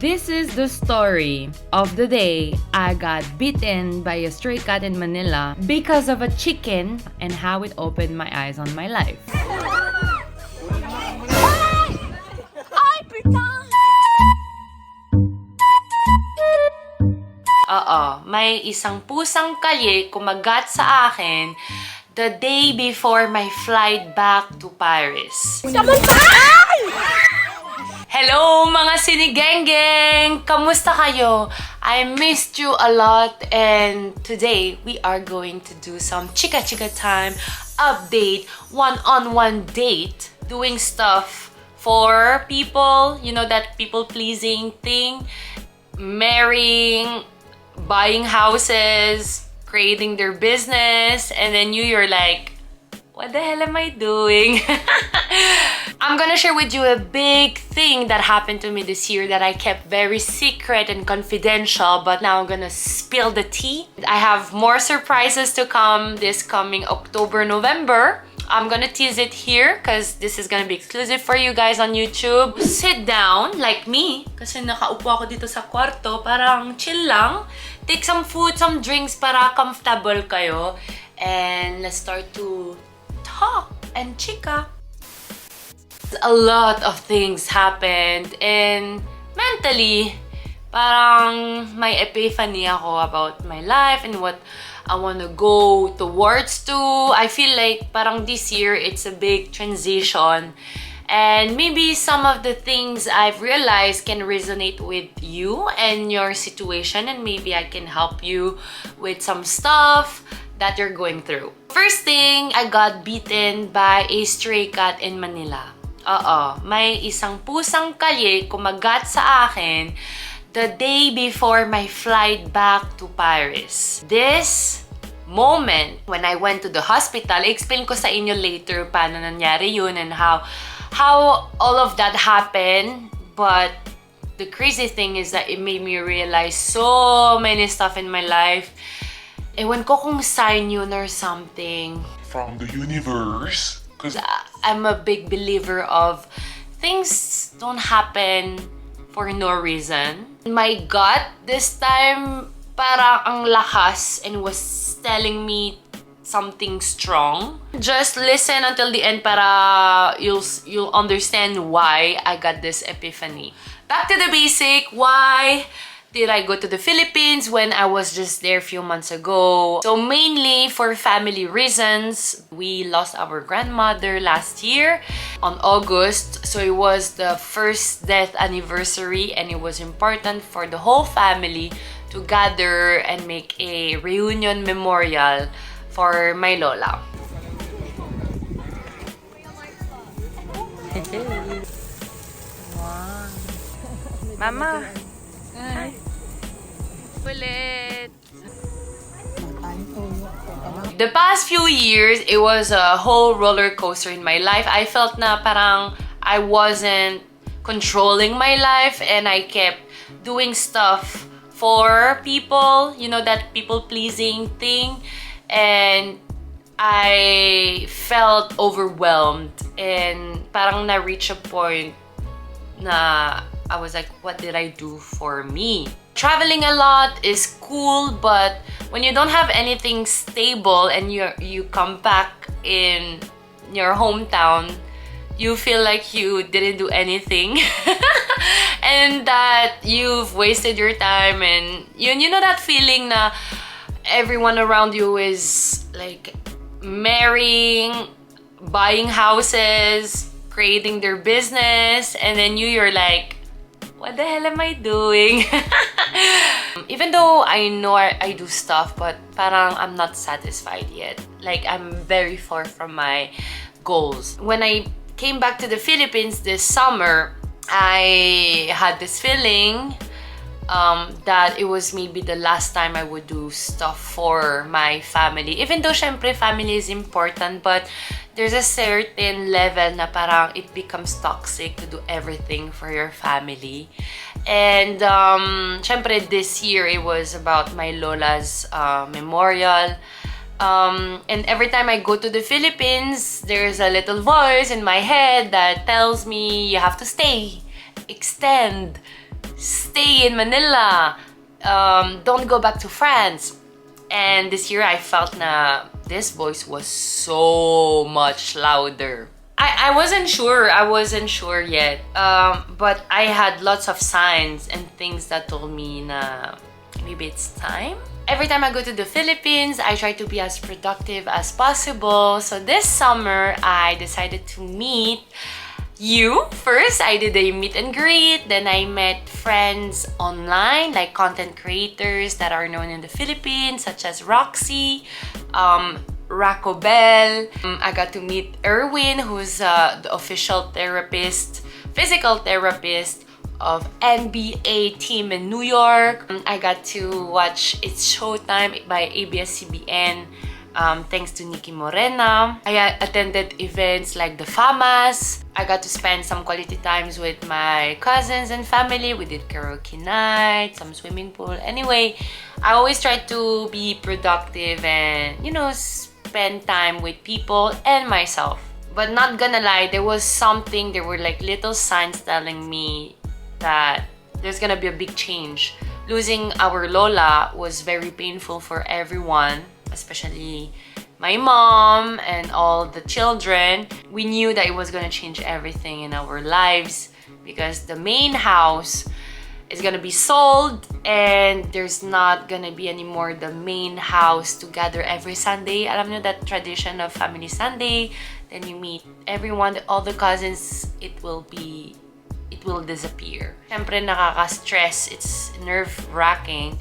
This is the story of the day I got bitten by a stray cat in Manila because of a chicken and how it opened my eyes on my life. May isang pusang kalye kumagat sa akin the day before my flight back to Paris. Hello mga sinigenggeng! Kamusta kayo? I missed you a lot and today we are going to do some Chika Chika Time update, one-on-one date, doing stuff for people, you know that people-pleasing thing, marrying, buying houses, creating their business, and then you're like, what the hell am I doing? I'm gonna share with you a big thing that happened to me this year that I kept very secret and confidential, but now I'm gonna spill the tea. I have more surprises to come this coming October, November. I'm gonna tease it here because this is gonna be exclusive for you guys on YouTube. Sit down like me kasi nakaupo ako dito sa kwarto, parang chill lang. Take some food, some drinks para comfortable kayo. And let's start to talk and chika. A lot of things happened and mentally, parang may epiphany ako about my life and what I want to go towards to. I feel like parang this year it's a big transition and maybe some of the things I've realized can resonate with you and your situation, and maybe I can help you with some stuff that you're going through. First thing, I got bitten by a stray cat in Manila. May isang pusang kalye kumagat sa akin the day before my flight back to Paris. This moment, when I went to the hospital, explain ko sa inyo later paano nangyari yun and how all of that happened. But the crazy thing is that it made me realize so many stuff in my life. Ewan ko kung sign yun or something. From the universe. I'm a big believer of things don't happen for no reason. My gut this time parang ang lakas and was telling me something strong. Just listen until the end para you'll understand why I got this epiphany. Back to the basic, why did I go to the Philippines when I was just there a few months ago? So mainly for family reasons. We lost our grandmother last year on August. So it was the first death anniversary and it was important for the whole family to gather and make a reunion memorial for my Lola. Wow. Mama. Hi. The past few years, it was a whole roller coaster in my life. I felt na parang I wasn't controlling my life and I kept doing stuff for people, you know, that people-pleasing thing. And I felt overwhelmed and parang na-reach a point na I was like, what did I do for me? Traveling a lot is cool, but when you don't have anything stable and you come back in your hometown, you feel like you didn't do anything and that you've wasted your time, and you know that feeling na everyone around you is like marrying, buying houses, creating their business, and then you're like, what the hell am I doing? Even though I know I do stuff, but parang I'm not satisfied yet. Like, I'm very far from my goals. When I came back to the Philippines this summer, I had this feeling that it was maybe the last time I would do stuff for my family. Even though, syempre, family is important, but there's a certain level na parang it becomes toxic to do everything for your family. And syempre, this year, it was about my Lola's memorial. And every time I go to the Philippines, there's a little voice in my head that tells me, you have to stay, extend, stay in Manila. Don't go back to France. And this year I felt na this voice was so much louder. I wasn't sure yet. But I had lots of signs and things that told me na maybe it's time. Every time I go to the Philippines, I try to be as productive as possible. So this summer, I decided to meet you. First, I did a meet and greet. Then I met friends online, like content creators that are known in the Philippines, such as Roxy, Racobel. I got to meet Erwin, who's the official therapist, physical therapist of NBA team in New York. I got to watch It's Showtime by ABS-CBN. Thanks to Nikki Morena. I attended events like the FAMAS. I got to spend some quality times with my cousins and family. We did karaoke night, some swimming pool. Anyway, I always try to be productive and, you know, spend time with people and myself. But not gonna lie, there were like little signs telling me that there's gonna be a big change. Losing our Lola was very painful for everyone, especially my mom and all the children. We knew that it was gonna change everything in our lives because the main house is gonna be sold and there's not gonna be anymore the main house to gather every Sunday. Alam nyo that tradition of Family Sunday? Then you meet everyone, all the cousins, it will disappear. Siyempre nakaka-stress, it's nerve-wracking,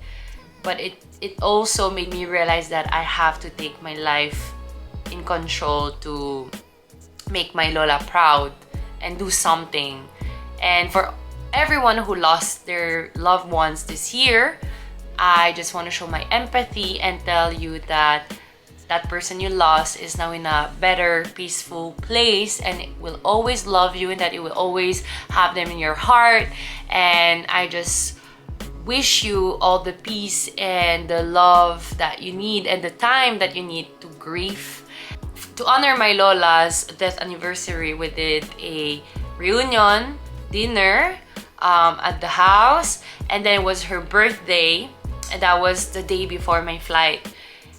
but it also made me realize that I have to take my life in control to make my Lola proud and do something. And for everyone who lost their loved ones this year, I just want to show my empathy and tell you that that person you lost is now in a better, peaceful place and it will always love you and that you will always have them in your heart. And I just wish you all the peace and the love that you need and the time that you need to grieve. To honor my Lola's death anniversary, we did a reunion dinner at the house, and then it was her birthday, and that was the day before my flight.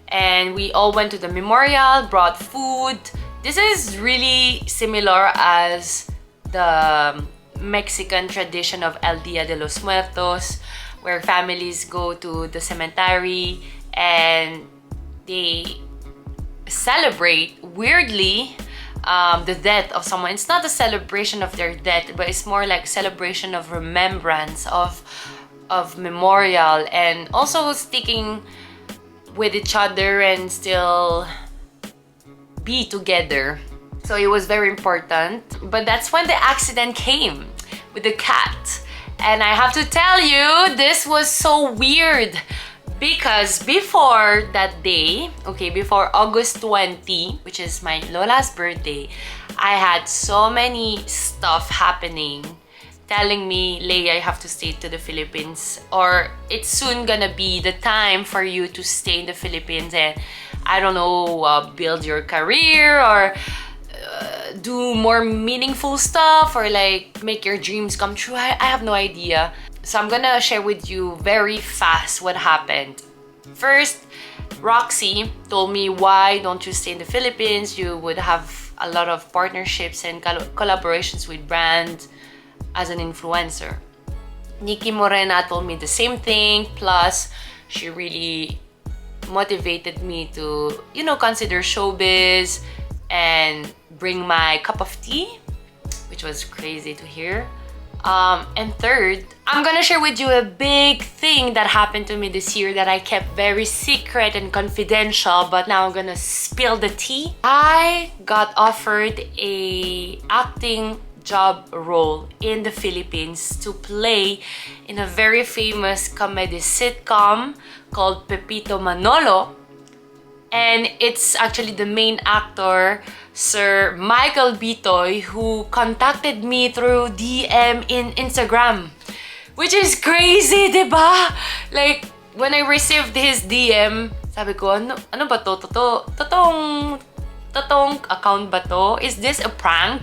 And we all went to the memorial, brought food. This is really similar as the Mexican tradition of El Dia de los Muertos, where families go to the cemetery and they celebrate, weirdly, the death of someone. It's not a celebration of their death, but it's more like celebration of remembrance, of memorial, and also sticking with each other and still be together. So it was very important. But that's when the accident came with the cat. And I have to tell you, this was so weird because before that day, okay, before August 20, which is my Lola's birthday, I had so many stuff happening telling me, Léah, you have to stay to the Philippines, or it's soon gonna be the time for you to stay in the Philippines and, I don't know, build your career or do more meaningful stuff or like make your dreams come true. I have no idea. So I'm gonna share with you very fast what happened. First, Roxy told me, why don't you stay in the Philippines? You would have a lot of partnerships and collaborations with brands as an influencer. Nikki Morena told me the same thing, plus she really motivated me to, you know, consider showbiz and bring my cup of tea, which was crazy to hear. And third, I'm gonna share with you a big thing that happened to me this year that I kept very secret and confidential, but now I'm gonna spill the tea. I got offered a acting job role in the Philippines to play in a very famous comedy sitcom called Pepito Manolo. And it's actually the main actor, Sir Michael Bitoy, who contacted me through DM in Instagram. Which is crazy, diba? Like, when I received his DM, sabi ko, ano ba to? Totoong account ba to? Is this a prank?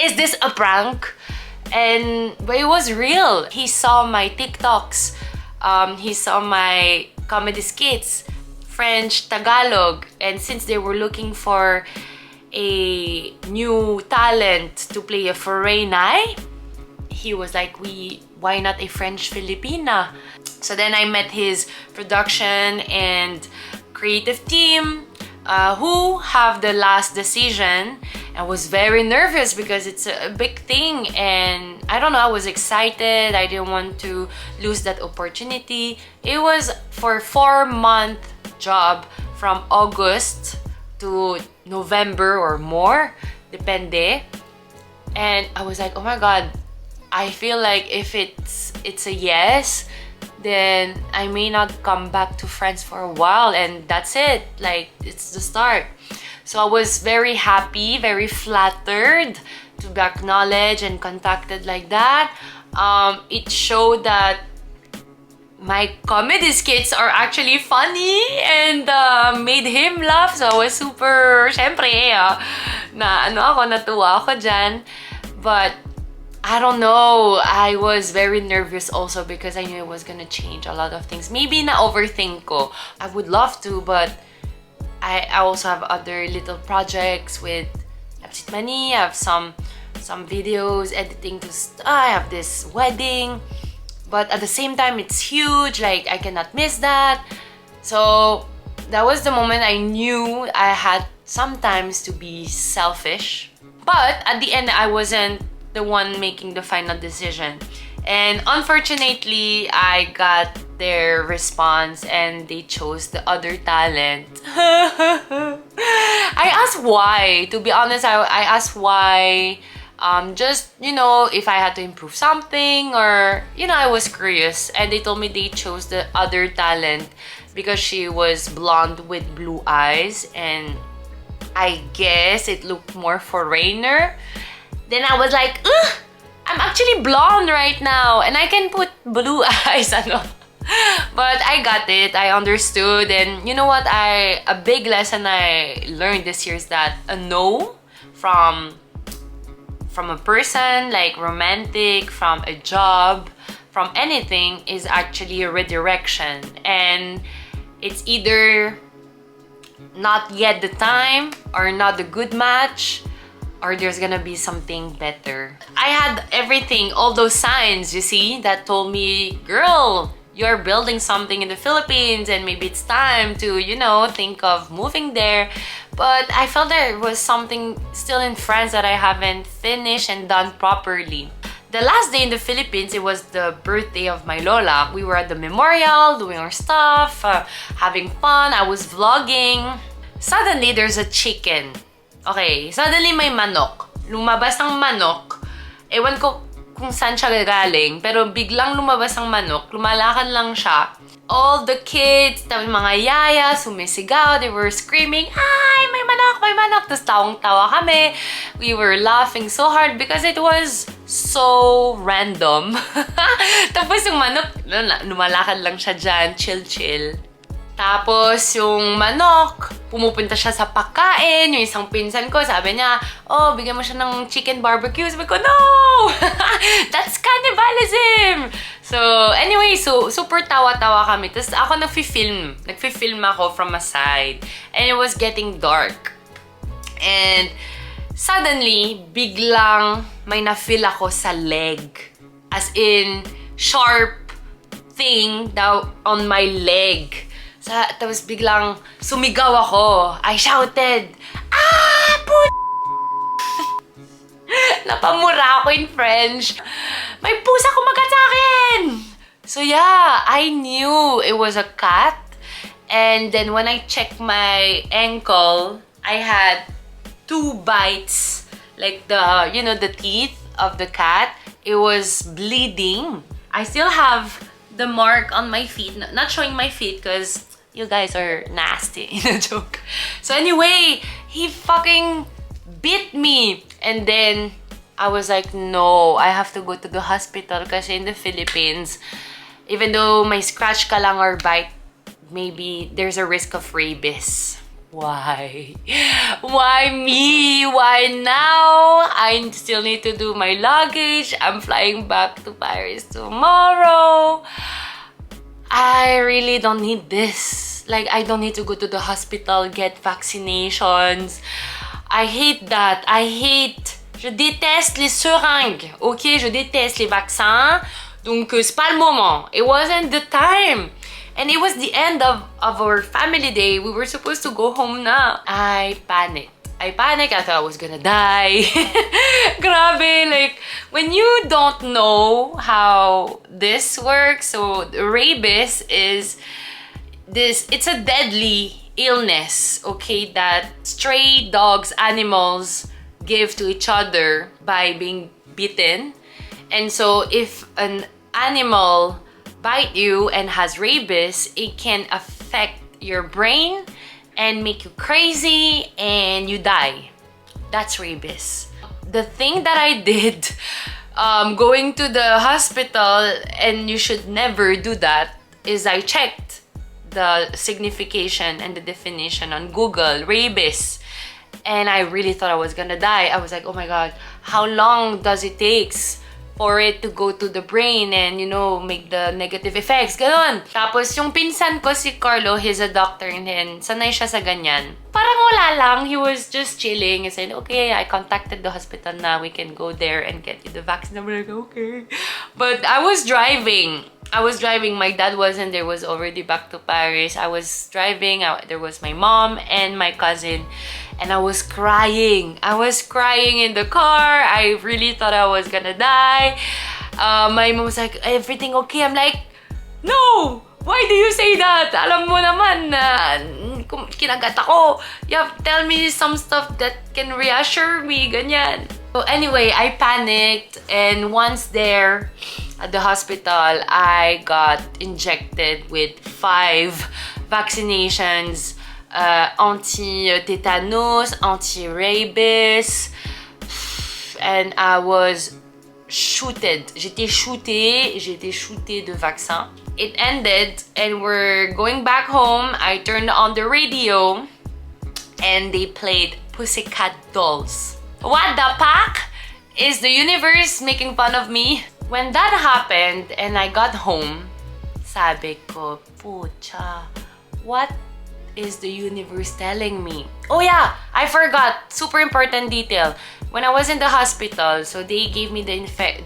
Is this a prank? But it was real. He saw my TikToks. He saw my comedy skits, French, Tagalog. And since they were looking for a new talent to play a foreigner, he was like, why not a French Filipina? So then I met his production and creative team who have the last decision. I was very nervous because it's a big thing, and I don't know, I was excited. I didn't want to lose that opportunity. It was for 4-month job from August to November or more, depende. And I was like, oh my god, I feel like if it's a yes, then I may not come back to France for a while, and that's it. Like, it's the start. So I was very happy, very flattered to be acknowledged and contacted like that. It showed that my comedy skits are actually funny and made him laugh. So I was super, syempre, natuwa ako dyan. But I don't know, I was very nervous also because I knew it was gonna change a lot of things. Maybe na overthink ko. I would love to, but I also have other little projects with money. I have some videos editing to I have this wedding, but at the same time it's huge, like I cannot miss that. So that was the moment I knew I had sometimes to be selfish, but at the end I wasn't the one making the final decision. And unfortunately, I got their response and they chose the other talent. I asked why. To be honest, I asked why. Just, you know, if I had to improve something, or, you know, I was curious. And they told me they chose the other talent because she was blonde with blue eyes. And I guess it looked more foreigner. Then I was like, ugh! I'm actually blonde right now and I can put blue eyes, ano. But I got it, I understood, and you know what, a big lesson I learned this year is that a no from a person, like romantic, from a job, from anything, is actually a redirection. And it's either not yet the time or not a good match, or there's gonna be something better. I had everything, all those signs, you see, that told me, girl, you're building something in the Philippines and maybe it's time to, you know, think of moving there. But I felt there was something still in France that I haven't finished and done properly. The last day in the Philippines, it was the birthday of my Lola. We were at the memorial, doing our stuff, having fun. I was vlogging. Suddenly, there's a chicken. Okay, suddenly may manok. Lumabas ang manok. Ewan ko kung saan siya galing, pero biglang lumabas ang manok. Lumalakad lang siya. All the kids, mga yaya, sumisigaw. They were screaming, ay, may manok, may manok. Tapos tawang-tawa kami. We were laughing so hard because it was so random. Tapos yung manok, lumalakad lang siya dyan, chill-chill. Tapos, yung manok, pumupunta siya sa pagkain. Yung isang pinsan ko, sabi niya, oh, bigyan mo siya ng chicken barbecue. Sabi ko, no! That's cannibalism! So, anyway, so super tawa-tawa kami. Tapos ako nagfi-film. Nagfi-film ako from a side. And it was getting dark. And suddenly, biglang may na-feel ako sa leg. As in, sharp thing daw on my leg. Tapos biglang sumigaw ako. I shouted, ah, napamura ako in French. May pusa kumagat sa akin! So yeah, I knew it was a cat. And then when I checked my ankle, I had 2 bites. Like the, you know, the teeth of the cat. It was bleeding. I still have the mark on my feet. Not showing my feet because you guys are nasty. In a joke. So anyway, he fucking bit me. And then I was like, no, I have to go to the hospital kasi in the Philippines, even though may scratch ka lang or bite, maybe there's a risk of rabies. Why? Why me? Why now? I still need to do my luggage. I'm flying back to Paris tomorrow. I really don't need this. Like, I don't need to go to the hospital, get vaccinations. I hate that. I hate. Je déteste les seringues. Ok, je déteste les vaccins. Donc, c'est pas le moment. It wasn't the time. And it was the end of our family day. We were supposed to go home na. I panicked. I thought I was gonna die. Grabe, like, when you don't know how this works, so rabies is this, it's a deadly illness, okay, that stray dogs, animals give to each other by being bitten. And so if an animal bite you and has rabies, it can affect your brain and make you crazy and you die. That's rabies. The thing that I did going to the hospital, and you should never do that, is I checked the signification and the definition on Google, rabies. And I really thought I was gonna die. I was like, oh my god, how long does it take for it to go to the brain and, you know, make the negative effects, ganon. Tapos yung pinsan ko, si Carlo, he's a doctor and then sanay siya sa ganyan. Parang wala lang, he was just chilling and saying, okay, I contacted the hospital now, we can go there and get you the vaccine. I'm like, okay. But I was driving, my dad wasn't there, was already back to Paris. I was driving, there was my mom and my cousin. And I was crying. I was crying in the car. I really thought I was gonna die. My mom was like, everything okay? I'm like, no! Why do you say that? Alam mo naman na kinagat ako. You have to tell me some stuff that can reassure me, ganyan. So anyway, I panicked, and once there at the hospital, I got injected with 5 vaccinations. Anti-tetanus, anti-rabies, and I was shooted. J'étais shootée de vaccin. It ended and we're going back home. I turned on the radio and they played Pussycat Dolls. What the fuck? Is the universe making fun of me? When that happened and I got home, sabi ko, pucha, what is the universe telling me? Oh yeah, I forgot. Super important detail. When I was in the hospital, so they gave me the infection.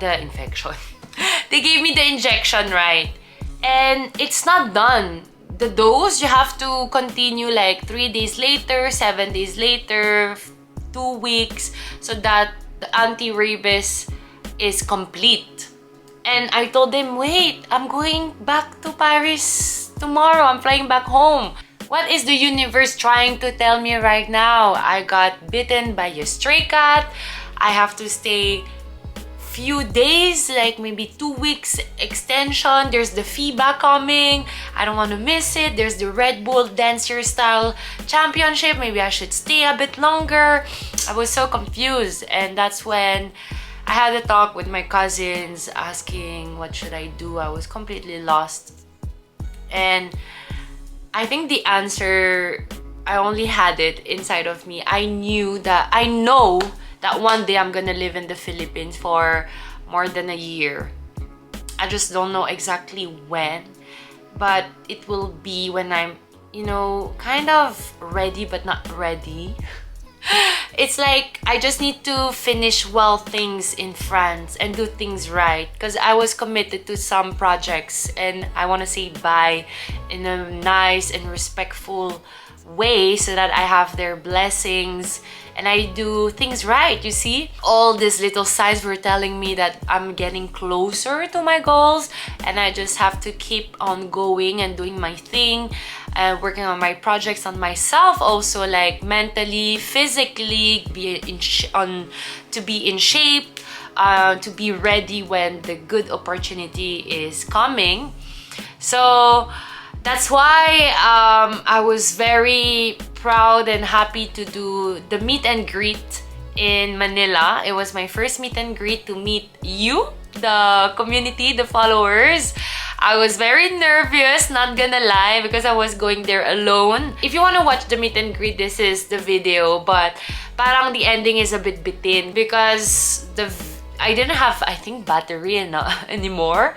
They gave me the injection, right? And it's not done. The dose, you have to continue like 3 days later, 7 days later, 2 weeks, so that the anti-rabies is complete. And I told them, wait, I'm going back to Paris tomorrow. I'm flying back home. What is the universe trying to tell me right now? I got bitten by a stray cat. I have to stay few days, like maybe 2 weeks extension. There's the FIBA coming. I don't want to miss it. There's the Red Bull Dancer Style Championship. Maybe I should stay a bit longer. I was so confused, and that's when I had a talk with my cousins asking what should I do. I was completely lost. And I think the answer, I only had it inside of me. I know that one day I'm gonna live in the Philippines for more than a year. I just don't know exactly when, but it will be when I'm, you know, kind of ready but not ready. It's like I just need to finish well things in France and do things right, because I was committed to some projects and I want to say bye in a nice and respectful way so that I have their blessings and I do things right, you see? All these little signs were telling me that I'm getting closer to my goals, and I just have to keep on going and doing my thing, working on my projects, on myself also, like mentally, physically, to be in shape, to be ready when the good opportunity is coming. So that's why I was very proud and happy to do the meet and greet in Manila. It was my first meet and greet to meet you, the community, the followers. I was very nervous, not gonna lie, because I was going there alone. If you wanna watch the meet and greet, this is the video, but parang the ending is a bit bitten because I didn't have, I think, battery anymore.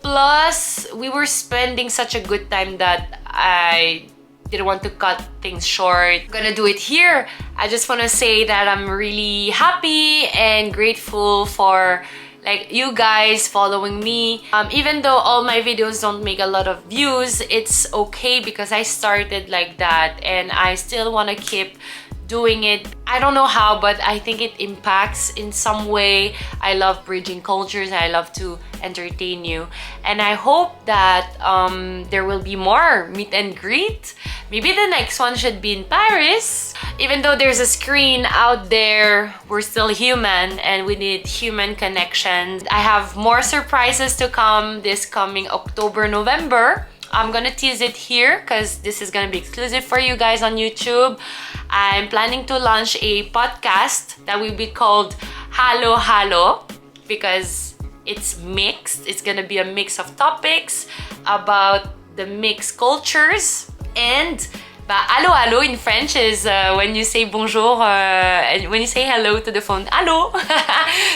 Plus, we were spending such a good time that I didn't want to cut things short. I'm gonna do it here. I just want to say that I'm really happy and grateful for like you guys following me. Even though all my videos don't make a lot of views, it's okay because I started like that and I still want to keep doing it. I don't know how, but I think it impacts in some way. I love bridging cultures. I love to entertain you, and I hope that there will be more meet and greet. Maybe the next one should be in Paris. Even though there's a screen out there, we're still human and we need human connections. I have more surprises to come this coming October, November. I'm gonna tease it here because this is gonna be exclusive for you guys on YouTube. I'm planning to launch a podcast that will be called HeyoLeah because it's mixed. It's gonna be a mix of topics about the mixed cultures. And allo in French is when you say bonjour and when you say hello to the phone, allo.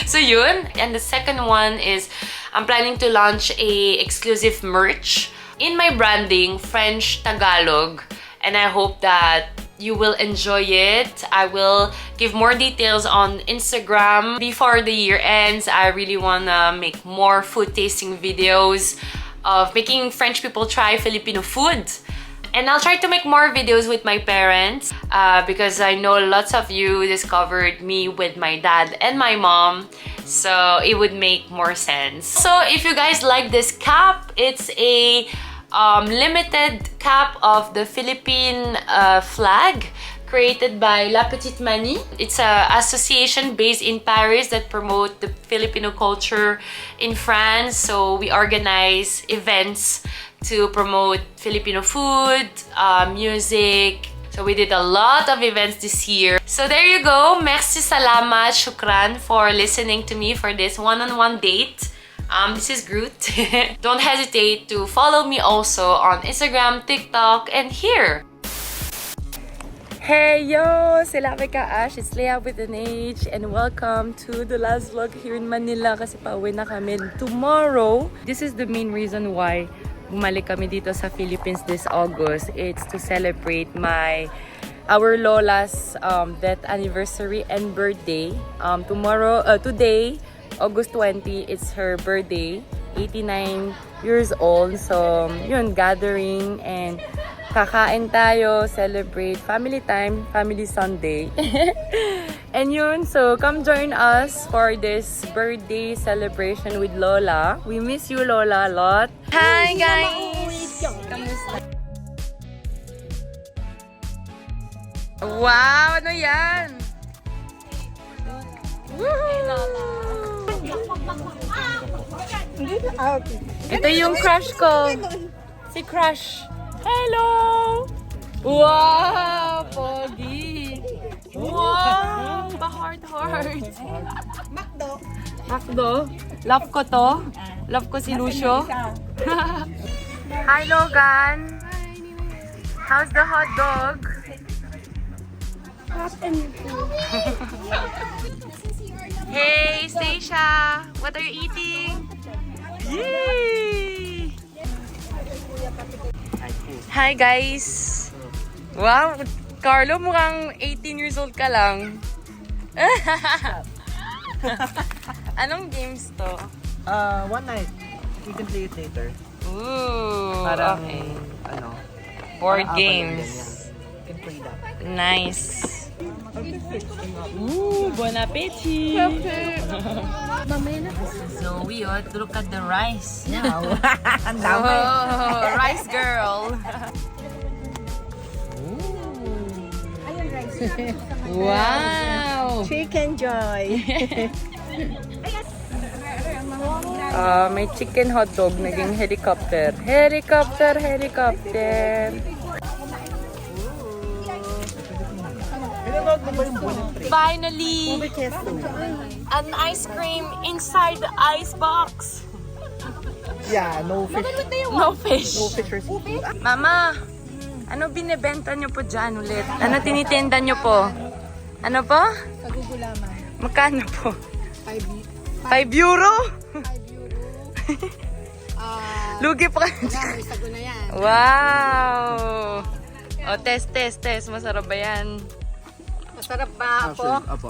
So yun. And the second one is I'm planning to launch a exclusive merch in my branding, French Tagalog, and I hope that you will enjoy it. I will give more details on Instagram before the year ends. I really wanna make more food tasting videos of making French people try Filipino food. And I'll try to make more videos with my parents because I know lots of you discovered me with my dad and my mom, so it would make more sense. So if you guys like this cap, it's a limited cap of the Philippine flag created by La Petite Manie. It's an association based in Paris that promote the Filipino culture in France. So we organize events to promote Filipino food, music. So we did a lot of events this year. So there you go. Merci, salamat, shukran for listening to me for this one-on-one date. This is Groot. Don't hesitate to follow me also on Instagram, TikTok, and here. Hey yo! Salamat ka Ash. It's Léah with an H and welcome to the last vlog here in Manila kasi pauwi na kami tomorrow. This is the main reason why bumalik kami dito sa Philippines this August. It's to celebrate our Lola's death anniversary and birthday. Today, August 20, it's her birthday, 89 years old. So, yun, gathering and kakain tayo, celebrate family time, family Sunday. And yun, so come join us for this birthday celebration with Lola. We miss you, Lola, a lot. Hi, guys! Kamusta? Wow! Ano yan? Woohoo! Ito yung crush ko. Si Crush. Hello! Wow! Pogi! Wow! Pa-heart. Makdo. Love ko to. Love ko si Lucio. Hi, Logan! How's the hot dog? Hot and cool. Hey, Stacia! What are you eating? Yay! Hi, guys! Wow! Carlo, mukhang 18 years old ka lang. Anong games to? One night. We can play it later. Ooh, Parang, okay. parang Board apat games. You can play that. Nice. Ooh, bon appetit! Zoe, look at the rice. Yeah. Ang dami. Oh, rice girl. Wow! Chicken joy. May chicken hot dog naging helicopter. Helicopter. Finally, an ice cream inside the ice box. Yeah, no fish. No fish. No fish or seafood. Mama, ano binibenta nyo po dyan ulit? Ano tinitinda nyo po? Ano po? Kagugulaman. Magkano po? 5 €5? euro. Lugi pa kayo Yan, dyan. may sago na yan. Wow! O, test. Masarap ba yan? Masarap ba po? Apo.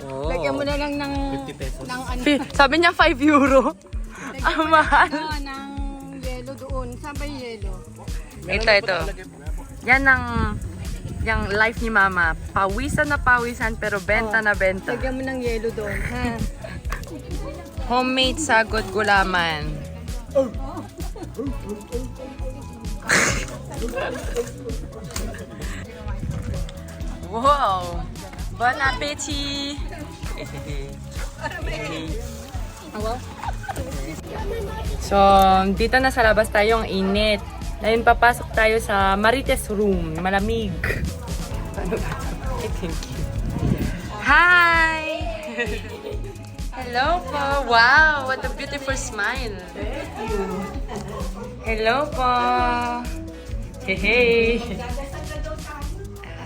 Oh. Lagyan mo na lang ng... 50 pesos. Ng ano? Sabi niya €5. Ang mahal. Ng yelo doon. Saan ba yung yelo? Ito. Yan ang yung life ni Mama. Pawisan na pawisan pero benta na benta. Lagyan mo ng yelo doon, ha? Homemade sagot gulaman. Wow! Bon appetit! So, dito na sa labas tayo ang init. Ngayon papasok tayo sa Marites room. Malamig. Ano ba ito? I think. Hi! Hello po. Wow, what a beautiful smile. Hello po. Hey.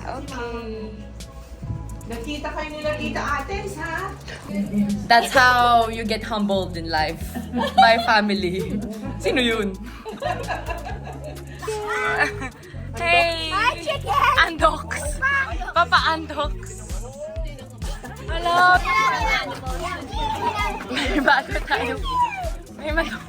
Okay. Nakita kayo nila Tita Ates, ha? That's how you get humbled in life. By family. Sino yun? Hey! Andox! Papa Andox! Hello! May bago tayo. May manok.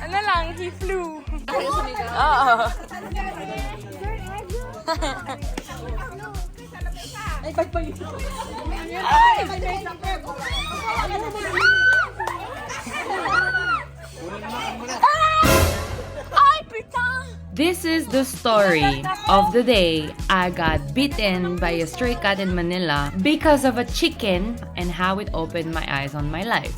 Ano lang, he flew. Oo. This is the story of the day I got bitten by a stray cat in Manila because of a chicken and how it opened my eyes on my life.